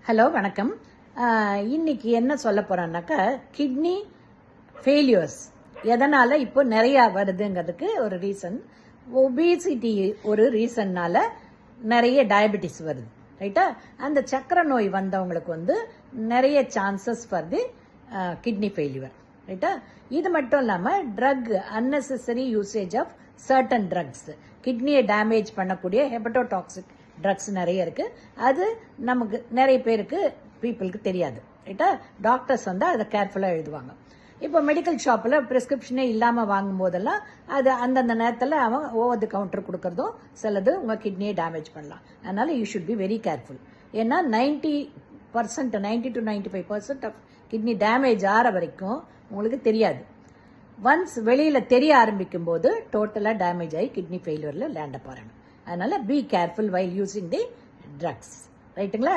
Hello வணக்கம். இன்னைக்கு என்ன சொல்ல போறோம்னாக்கா கிட்னி ஃபெயிலியர்ஸ் எதனால இப்போ நிறைய வருதுங்கிறதுக்கு ஒரு ரீசன். ஒபிசிட்டி ஒரு ரீசன்னால நிறைய டயபெட்டிஸ் வருது, ரைட்டா? அந்த சக்கரை நோய் வந்தவங்களுக்கு நிறைய chances for the kidney failure, ரைட்டா? இது மட்டும் இல்லாமல் drug unnecessary usage of certain drugs, கிட்னியை டேமேஜ் பண்ணக்கூடிய ஹெபட்டோடாக்சிக் ட்ரக்ஸ் நிறைய இருக்கு. அது நமக்கு நிறைய பேருக்கு பீப்புளுக்கு தெரியாது, ரைட்டா? டாக்டர்ஸ் அதை கேர்ஃபுல்லாக எழுதுவாங்க. இப்போ மெடிக்கல் ஷாப்பில் ப்ரிஸ்கிரிப்ஷனே இல்லாமல் வாங்கும் போதெல்லாம் அது அந்தந்த நேரத்தில் அவன் ஓவர் தி கவுண்டர் கொடுக்கறதும் சிலது உங்கள் கிட்னியை டேமேஜ் பண்ணலாம். அதனால you should be very careful. ஏன்னா 90% to 95% ஆஃப் கிட்னி டேமேஜ் ஆகிற வரைக்கும் உங்களுக்கு தெரியாது. ஒன்ஸ் வெளியில் தெரிய ஆரம்பிக்கும் போது டோட்டலாக டேமேஜ் ஆகி கிட்னி ஃபெயிலியரில் லேண்ட் அப் ஆகணும். அதனால be careful while using the drugs, ரைட்டுங்களா?